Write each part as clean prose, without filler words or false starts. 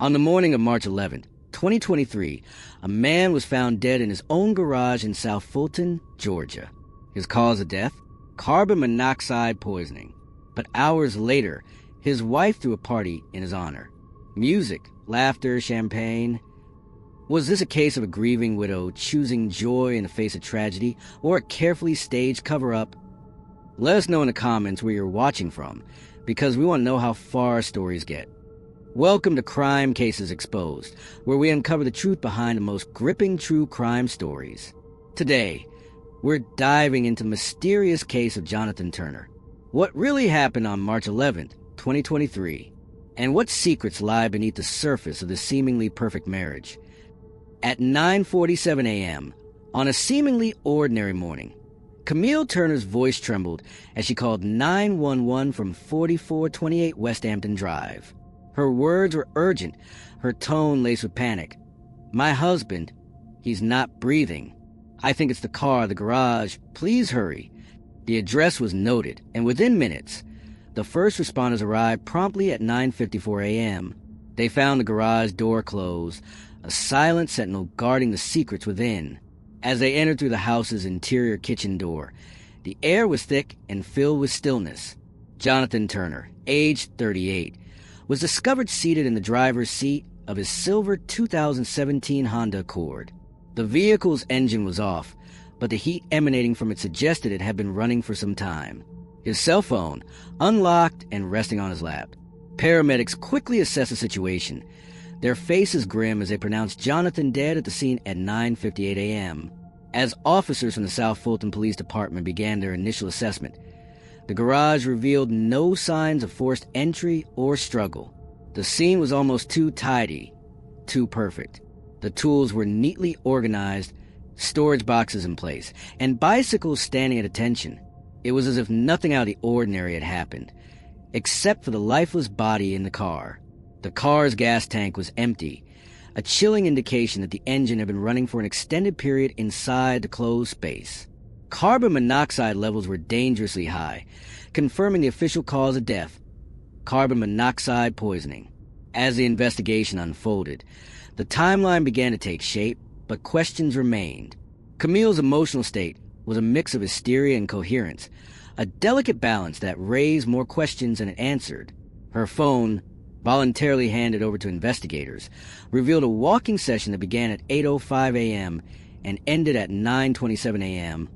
On the morning of March 11th, 2023, a man was found dead in his own garage in South Fulton, Georgia. His cause of death? Carbon monoxide poisoning. But hours later, his wife threw a party in his honor. Music, laughter, champagne. Was this a case of a grieving widow choosing joy in the face of tragedy, or a carefully staged cover-up? Let us know in the comments where you're watching from, because we want to know how far stories get. Welcome to Crime Cases Exposed, where we uncover the truth behind the most gripping true crime stories. Today, we're diving into the mysterious case of Jonathan Turner. What really happened on March 11th, 2023, and what secrets lie beneath the surface of this seemingly perfect marriage. At 9:47 a.m., on a seemingly ordinary morning, Camille Turner's voice trembled as she called 911 from 4428 West Hampton Drive. Her words were urgent, her tone laced with panic. "My husband, he's not breathing. I think it's the car, the garage. Please hurry." The address was noted, and within minutes, the first responders arrived promptly at 9:54 a.m. They found the garage door closed, a silent sentinel guarding the secrets within. As they entered through the house's interior kitchen door, the air was thick and filled with stillness. Jonathan Turner, aged 38, was discovered seated in the driver's seat of his silver 2017 Honda Accord. The vehicle's engine was off, but the heat emanating from it suggested it had been running for some time. His cell phone, unlocked and resting on his lap. Paramedics quickly assessed the situation, their faces grim as they pronounced Jonathan dead at the scene at 9:58 a.m. As officers from the South Fulton Police Department began their initial assessment, the garage revealed no signs of forced entry or struggle. The scene was almost too tidy, too perfect. The tools were neatly organized, storage boxes in place, and bicycles standing at attention. It was as if nothing out of the ordinary had happened, except for the lifeless body in the car. The car's gas tank was empty, a chilling indication that the engine had been running for an extended period inside the closed space. Carbon monoxide levels were dangerously high, confirming the official cause of death: carbon monoxide poisoning. As the investigation unfolded, the timeline began to take shape, but questions remained. Camille's emotional state was a mix of hysteria and coherence, a delicate balance that raised more questions than it answered. Her phone, voluntarily handed over to investigators, revealed a walking session that began at 8:05 a.m. and ended at 9:27 a.m.,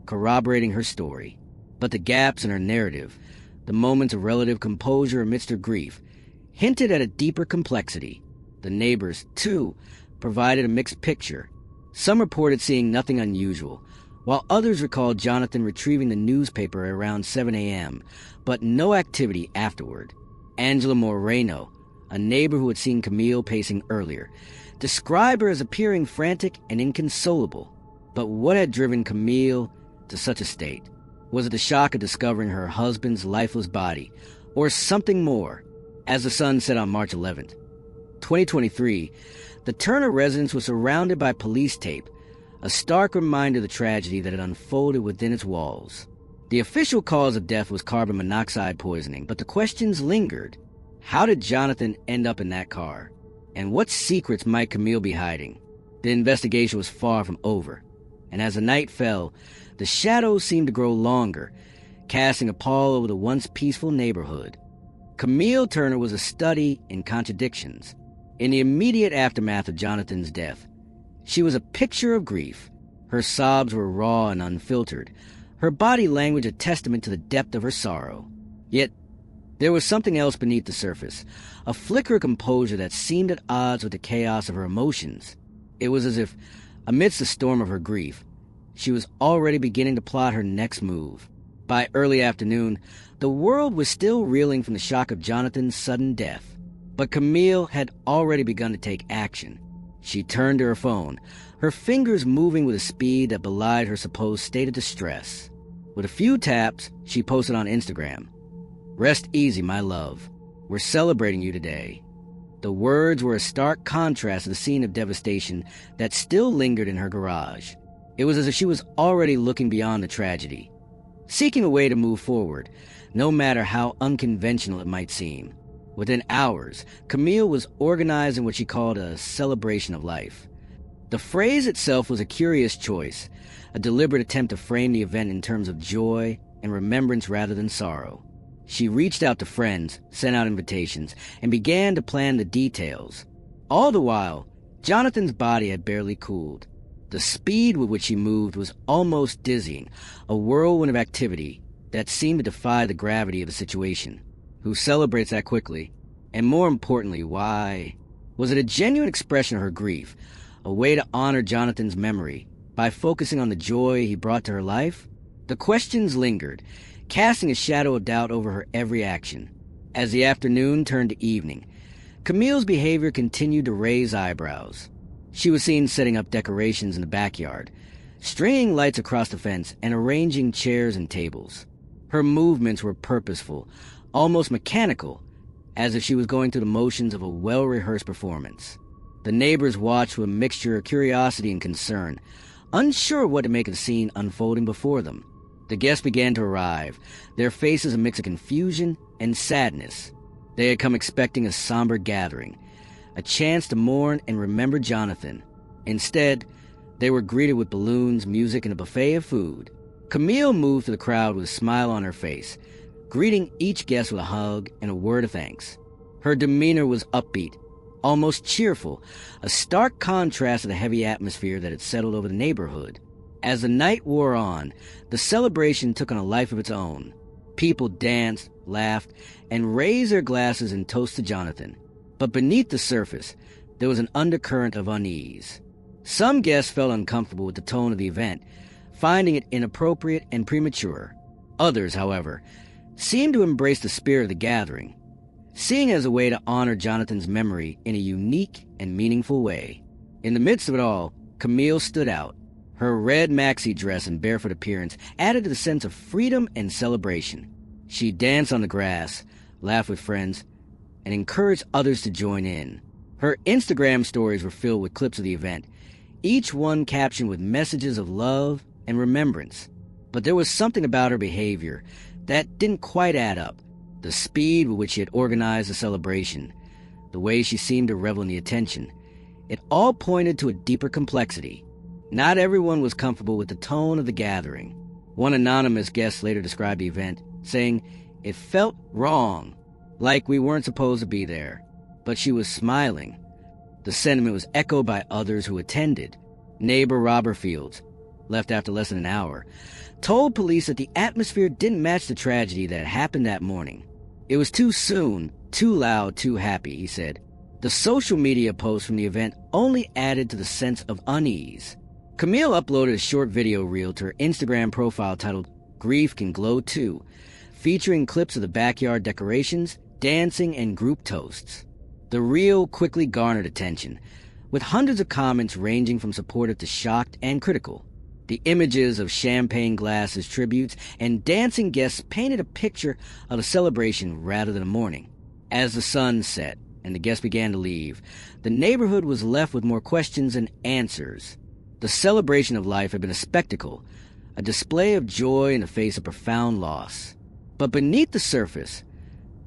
corroborating her story. But the gaps in her narrative, the moments of relative composure amidst her grief, hinted at a deeper complexity. The neighbors, too, provided a mixed picture. Some reported seeing nothing unusual, while others recalled Jonathan retrieving the newspaper around 7 a.m., but no activity afterward. Angela Moreno, a neighbor who had seen Camille pacing earlier, described her as appearing frantic and inconsolable. But what had driven Camille to such a state? Was it the shock of discovering her husband's lifeless body, or something more? As the sun set on March 11th, 2023, the Turner residence was surrounded by police tape, a stark reminder of the tragedy that had unfolded within its walls. The official cause of death was carbon monoxide poisoning, but the questions lingered. How did Jonathan end up in that car? And what secrets might Camille be hiding? The investigation was far from over, and as the night fell, the shadows seemed to grow longer, casting a pall over the once peaceful neighborhood. Camille Turner was a study in contradictions. In the immediate aftermath of Jonathan's death, she was a picture of grief. Her sobs were raw and unfiltered, her body language a testament to the depth of her sorrow. Yet, there was something else beneath the surface, a flicker of composure that seemed at odds with the chaos of her emotions. It was as if, amidst the storm of her grief, she was already beginning to plot her next move. By early afternoon, the world was still reeling from the shock of Jonathan's sudden death. But Camille had already begun to take action. She turned to her phone, her fingers moving with a speed that belied her supposed state of distress. With a few taps, she posted on Instagram, "Rest easy, my love. We're celebrating you today." The words were a stark contrast to the scene of devastation that still lingered in her garage. It was as if she was already looking beyond the tragedy, seeking a way to move forward, no matter how unconventional it might seem. Within hours, Camille was organizing what she called a celebration of life. The phrase itself was a curious choice, a deliberate attempt to frame the event in terms of joy and remembrance rather than sorrow. She reached out to friends, sent out invitations, and began to plan the details. All the while, Jonathan's body had barely cooled. The speed with which he moved was almost dizzying, a whirlwind of activity that seemed to defy the gravity of the situation. Who celebrates that quickly? And more importantly, why? Was it a genuine expression of her grief, a way to honor Jonathan's memory by focusing on the joy he brought to her life? The questions lingered, casting a shadow of doubt over her every action. As the afternoon turned to evening, Camille's behavior continued to raise eyebrows. She was seen setting up decorations in the backyard, stringing lights across the fence, and arranging chairs and tables. Her movements were purposeful, almost mechanical, as if she was going through the motions of a well-rehearsed performance. The neighbors watched with a mixture of curiosity and concern, unsure what to make of the scene unfolding before them. The guests began to arrive, their faces a mix of confusion and sadness. They had come expecting a somber gathering, a chance to mourn and remember Jonathan. Instead, they were greeted with balloons, music, and a buffet of food. Camille moved through the crowd with a smile on her face, greeting each guest with a hug and a word of thanks. Her demeanor was upbeat, almost cheerful, a stark contrast to the heavy atmosphere that had settled over the neighborhood. As the night wore on, the celebration took on a life of its own. People danced, laughed, and raised their glasses in toast to Jonathan. But beneath the surface, there was an undercurrent of unease. Some guests felt uncomfortable with the tone of the event, finding it inappropriate and premature. Others, however, seemed to embrace the spirit of the gathering, seeing it as a way to honor Jonathan's memory in a unique and meaningful way. In the midst of it all, Camille stood out. Her red maxi dress and barefoot appearance added to the sense of freedom and celebration. She danced on the grass, laughed with friends, and encouraged others to join in. Her Instagram stories were filled with clips of the event, each one captioned with messages of love and remembrance. But there was something about her behavior that didn't quite add up. The speed with which she had organized the celebration, the way she seemed to revel in the attention, it all pointed to a deeper complexity. Not everyone was comfortable with the tone of the gathering. One anonymous guest later described the event, saying, "It felt wrong, like we weren't supposed to be there." But she was smiling. The sentiment was echoed by others who attended. Neighbor Robert Fields, left after less than an hour, told police that the atmosphere didn't match the tragedy that happened that morning. "It was too soon, too loud, too happy," he said. The social media posts from the event only added to the sense of unease. Camille uploaded a short video reel to her Instagram profile titled "Grief Can Glow Too," featuring clips of the backyard decorations, dancing, and group toasts. The reel quickly garnered attention, with hundreds of comments ranging from supportive to shocked and critical. The images of champagne glasses, tributes, and dancing guests painted a picture of a celebration rather than a mourning. As the sun set and the guests began to leave, the neighborhood was left with more questions than answers. The celebration of life had been a spectacle, a display of joy in the face of profound loss. But beneath the surface,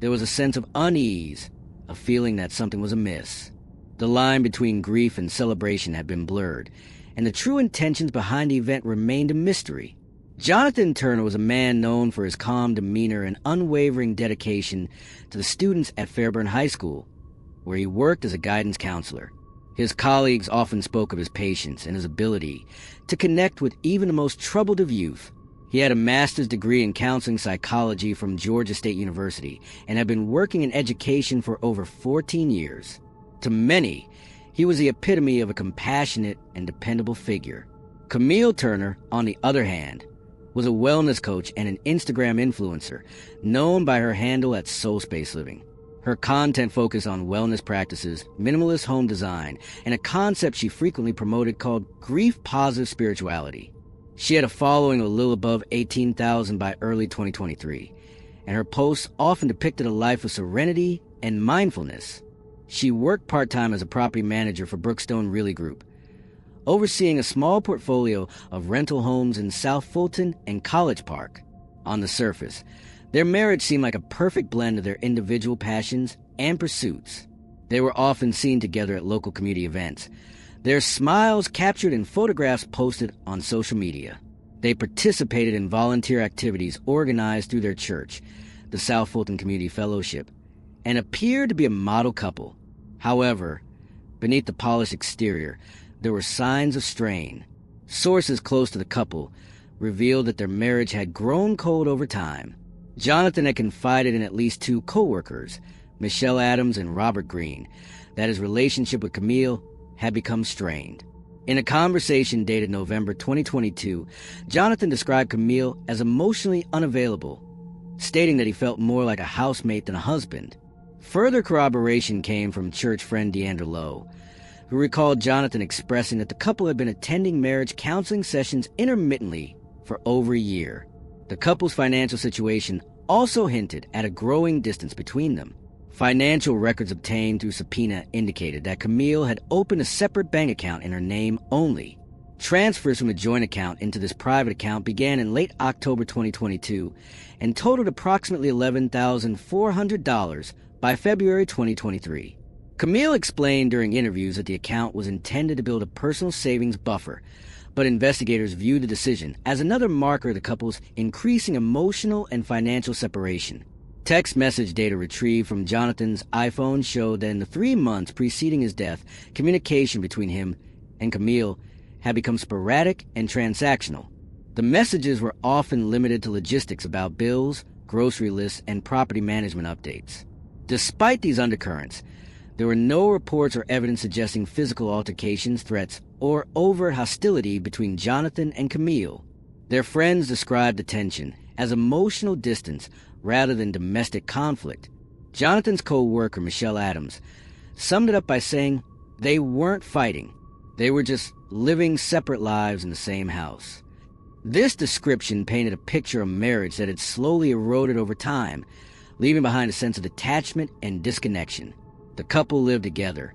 there was a sense of unease, a feeling that something was amiss. The line between grief and celebration had been blurred, and the true intentions behind the event remained a mystery. Jonathan Turner was a man known for his calm demeanor and unwavering dedication to the students at Fairburn High School, where he worked as a guidance counselor. His colleagues often spoke of his patience and his ability to connect with even the most troubled of youth. He had a master's degree in counseling psychology from Georgia State University and had been working in education for over 14 years. To many, he was the epitome of a compassionate and dependable figure. Camille Turner, on the other hand, was a wellness coach and an Instagram influencer, known by her handle at Soul Space Living. Her content focused on wellness practices, minimalist home design, and a concept she frequently promoted called grief-positive spirituality. She had a following of a little above 18,000 by early 2023, and her posts often depicted a life of serenity and mindfulness. She worked part-time as a property manager for Brookstone Realty Group, overseeing a small portfolio of rental homes in South Fulton and College Park. On the surface, Their marriage seemed like a perfect blend of their individual passions and pursuits. They were often seen together at local community events, their smiles captured in photographs posted on social media. They participated in volunteer activities organized through their church, the South Fulton Community Fellowship, and appeared to be a model couple. However, beneath the polished exterior, there were signs of strain. Sources close to the couple revealed that their marriage had grown cold over time. Jonathan had confided in at least two co-workers, Michelle Adams and Robert Green, that his relationship with Camille had become strained. In a conversation dated November 2022, Jonathan described Camille as emotionally unavailable, stating that he felt more like a housemate than a husband. Further corroboration came from church friend Deandra Lowe, who recalled Jonathan expressing that the couple had been attending marriage counseling sessions intermittently for over a year. The couple's financial situation also hinted at a growing distance between them. Financial records obtained through subpoena indicated that Camille had opened a separate bank account in her name only. Transfers from a joint account into this private account began in late October 2022 and totaled approximately $11,400 by February 2023. Camille explained during interviews that the account was intended to build a personal savings buffer, but investigators viewed the decision as another marker of the couple's increasing emotional and financial separation. Text message data retrieved from Jonathan's iPhone showed that in the 3 months preceding his death, communication between him and Camille had become sporadic and transactional. The messages were often limited to logistics about bills, grocery lists, and property management updates. Despite these undercurrents, there were no reports or evidence suggesting physical altercations, threats, or overt hostility between Jonathan and Camille. Their friends described the tension as emotional distance rather than domestic conflict. Jonathan's co-worker, Michelle Adams, summed it up by saying they weren't fighting. They were just living separate lives in the same house. This description painted a picture of marriage that had slowly eroded over time, leaving behind a sense of detachment and disconnection. The couple lived together,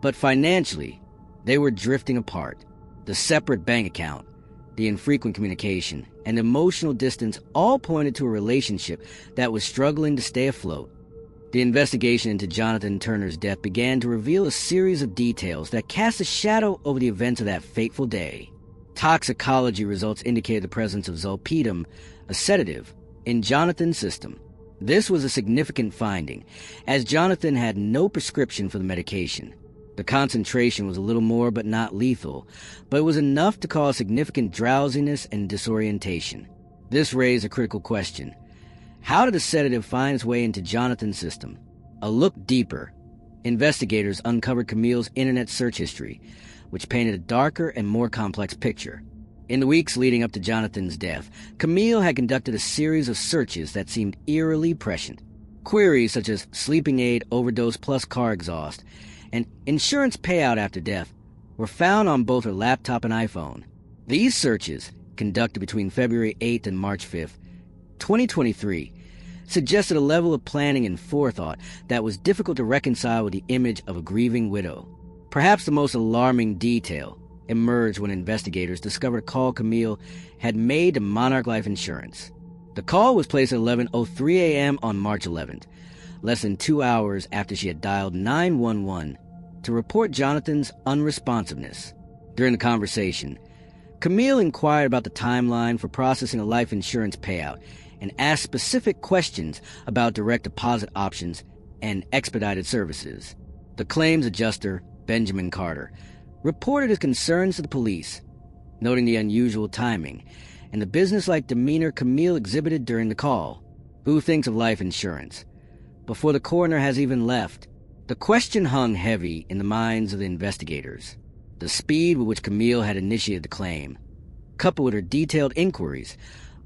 but financially, they were drifting apart. The separate bank account, the infrequent communication, and emotional distance all pointed to a relationship that was struggling to stay afloat. The investigation into Jonathan Turner's death began to reveal a series of details that cast a shadow over the events of that fateful day. Toxicology results indicated the presence of zolpidem, a sedative, in Jonathan's system. This was a significant finding, as Jonathan had no prescription for the medication. The concentration was a little more but not lethal, but it was enough to cause significant drowsiness and disorientation. This raised a critical question. How did the sedative find its way into Jonathan's system? A look deeper, investigators uncovered Camille's internet search history, which painted a darker and more complex picture. In the weeks leading up to Jonathan's death, Camille had conducted a series of searches that seemed eerily prescient. Queries such as sleeping aid overdose plus car exhaust and insurance payout after death were found on both her laptop and iPhone. These searches, conducted between February 8th and March 5th, 2023, suggested a level of planning and forethought that was difficult to reconcile with the image of a grieving widow. Perhaps the most alarming detail emerged when investigators discovered a call Camille had made to Monarch Life Insurance. The call was placed at 11:03 a.m. on March 11th, less than 2 hours after she had dialed 911 to report Jonathan's unresponsiveness. During the conversation, Camille inquired about the timeline for processing a life insurance payout and asked specific questions about direct deposit options and expedited services. The claims adjuster, Benjamin Carter, reported his concerns to the police, noting the unusual timing and the businesslike demeanor Camille exhibited during the call. Who thinks of life insurance? Before the coroner has even left, the question hung heavy in the minds of the investigators. The speed with which Camille had initiated the claim, coupled with her detailed inquiries,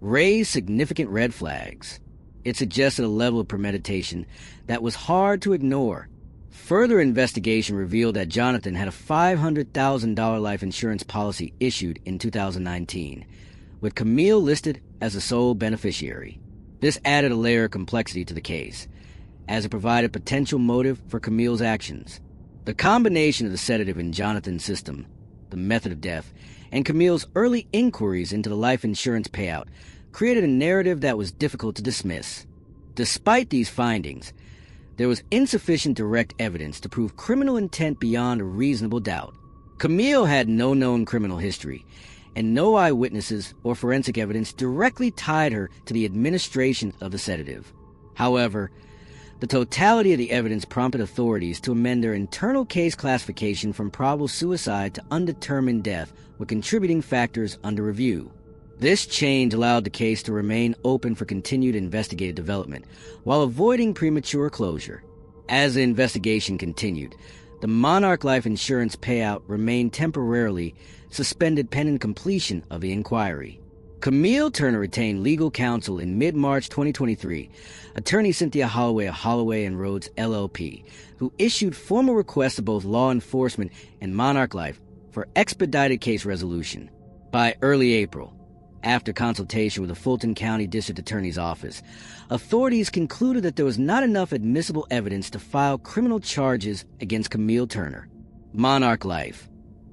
raised significant red flags. It suggested a level of premeditation that was hard to ignore. Further investigation revealed that Jonathan had a $500,000 life insurance policy issued in 2019, with Camille listed as the sole beneficiary. This added a layer of complexity to the case, as it provided potential motive for Camille's actions. The combination of the sedative in Jonathan's system, the method of death, and Camille's early inquiries into the life insurance payout created a narrative that was difficult to dismiss. Despite these findings, there was insufficient direct evidence to prove criminal intent beyond a reasonable doubt. Camille had no known criminal history, and no eyewitnesses or forensic evidence directly tied her to the administration of the sedative. However, the totality of the evidence prompted authorities to amend their internal case classification from probable suicide to undetermined death, with contributing factors under review. This change allowed the case to remain open for continued investigative development, while avoiding premature closure. As the investigation continued, the Monarch Life Insurance payout remained temporarily suspended pending completion of the inquiry. Camille Turner retained legal counsel in mid-March 2023, attorney Cynthia Holloway of Holloway & Rhodes LLP, who issued formal requests to both law enforcement and Monarch Life for expedited case resolution. By early April, after consultation with the Fulton County District Attorney's Office, authorities concluded that there was not enough admissible evidence to file criminal charges against Camille Turner. Monarch Life,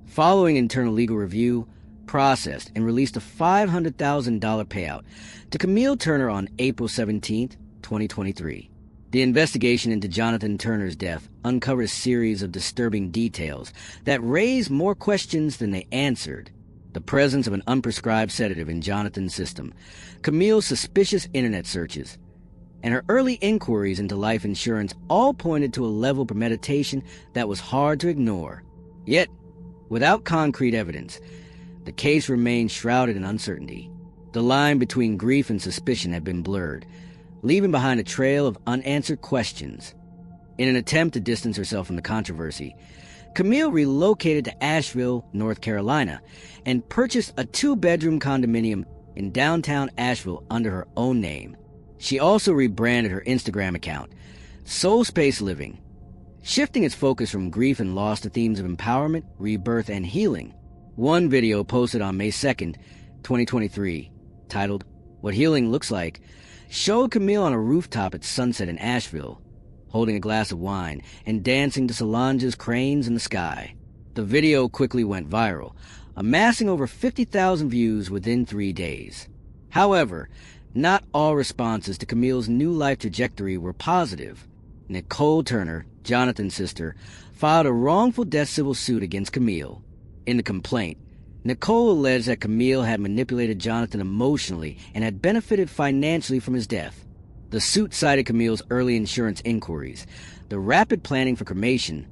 following internal legal review, processed and released a $500,000 payout to Camille Turner on April 17, 2023. The investigation into Jonathan Turner's death uncovered a series of disturbing details that raised more questions than they answered. The presence of an unprescribed sedative in Jonathan's system, Camille's suspicious internet searches, and her early inquiries into life insurance all pointed to a level of premeditation that was hard to ignore. Yet, without concrete evidence, the case remained shrouded in uncertainty. The line between grief and suspicion had been blurred, leaving behind a trail of unanswered questions. In an attempt to distance herself from the controversy, Camille relocated to Asheville, North Carolina, and purchased a 2-bedroom condominium in downtown Asheville under her own name. She also rebranded her Instagram account, Soul Space Living, shifting its focus from grief and loss to themes of empowerment, rebirth, and healing. One video posted on May 2nd, 2023, titled, "What Healing Looks Like," showed Camille on a rooftop at sunset in Asheville, holding a glass of wine and dancing to Solange's Cranes in the Sky. The video quickly went viral, amassing over 50,000 views within 3 days. However, not all responses to Camille's new life trajectory were positive. Nicole Turner, Jonathan's sister, filed a wrongful death civil suit against Camille. In the complaint, Nicole alleged that Camille had manipulated Jonathan emotionally and had benefited financially from his death. The suit cited Camille's early insurance inquiries, the rapid planning for cremation,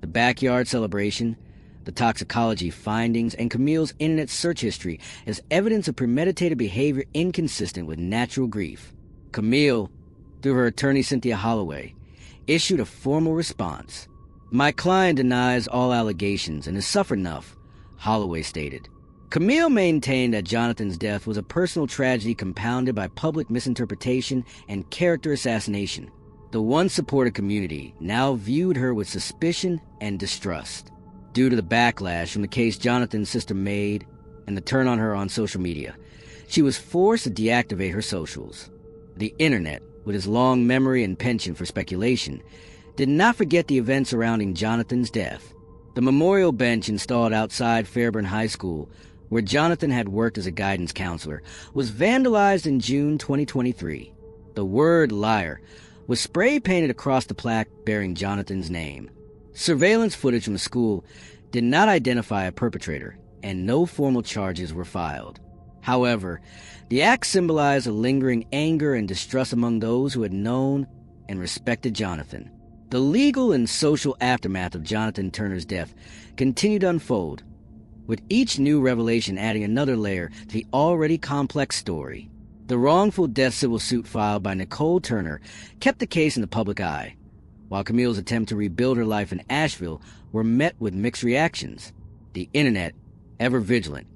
the backyard celebration, the toxicology findings, and Camille's internet search history as evidence of premeditated behavior inconsistent with natural grief. Camille, through her attorney Cynthia Holloway, issued a formal response. "My client denies all allegations and has suffered enough," Holloway stated. Camille maintained that Jonathan's death was a personal tragedy compounded by public misinterpretation and character assassination. The once supported community now viewed her with suspicion and distrust. Due to the backlash from the case Jonathan's sister made and the turn on her on social media, she was forced to deactivate her socials. The internet, with its long memory and penchant for speculation, did not forget the events surrounding Jonathan's death. The memorial bench installed outside Fairburn High School, where Jonathan had worked as a guidance counselor, was vandalized in June 2023. The word "liar" was spray-painted across the plaque bearing Jonathan's name. Surveillance footage from the school did not identify a perpetrator, and no formal charges were filed. However, the act symbolized a lingering anger and distrust among those who had known and respected Jonathan. The legal and social aftermath of Jonathan Turner's death continued to unfold, with each new revelation adding another layer to the already complex story. The wrongful death civil suit filed by Nicole Turner kept the case in the public eye, while Camille's attempt to rebuild her life in Asheville were met with mixed reactions. The internet, ever vigilant,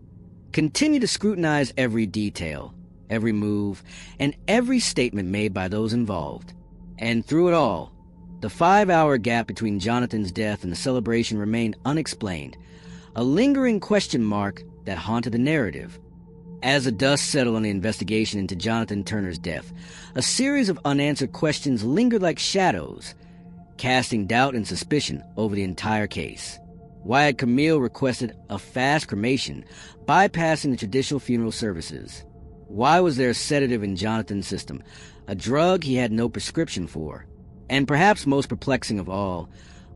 continued to scrutinize every detail, every move, and every statement made by those involved. And through it all, the 5-hour gap between Jonathan's death and the celebration remained unexplained, a lingering question mark that haunted the narrative. As the dust settled on the investigation into Jonathan Turner's death, a series of unanswered questions lingered like shadows, casting doubt and suspicion over the entire case. Why had Camille requested a fast cremation, bypassing the traditional funeral services? Why was there a sedative in Jonathan's system, a drug he had no prescription for. And perhaps most perplexing of all,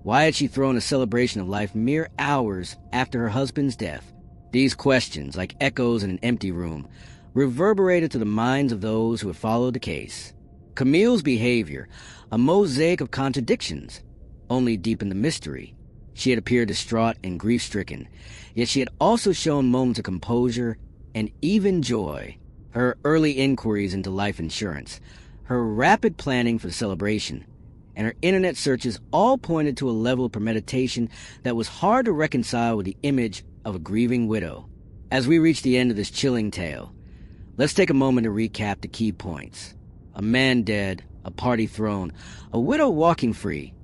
why had she thrown a celebration of life mere hours after her husband's death? These questions, like echoes in an empty room, reverberated to the minds of those who had followed the case. Camille's behavior, a mosaic of contradictions, only deepened the mystery. She had appeared distraught and grief-stricken, yet she had also shown moments of composure and even joy. Her early inquiries into life insurance, her rapid planning for the celebration, and her internet searches all pointed to a level of premeditation that was hard to reconcile with the image of a grieving widow. As we reach the end of this chilling tale, let's take a moment to recap the key points. A man dead, a party thrown, a widow walking free.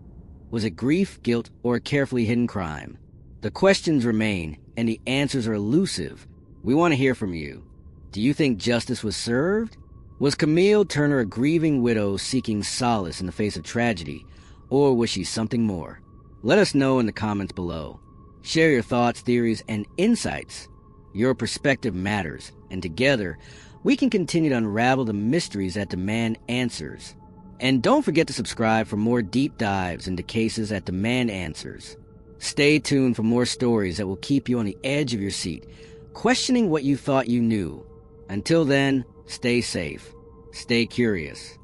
Was it grief, guilt, or a carefully hidden crime? The questions remain, and the answers are elusive. We want to hear from you. Do you think justice was served? Was Camille Turner a grieving widow seeking solace in the face of tragedy, or was she something more? Let us know in the comments below. Share your thoughts, theories, and insights. Your perspective matters, and together, we can continue to unravel the mysteries that demand answers. And don't forget to subscribe for more deep dives into cases that demand answers. Stay tuned for more stories that will keep you on the edge of your seat, questioning what you thought you knew. Until then, stay safe, stay curious.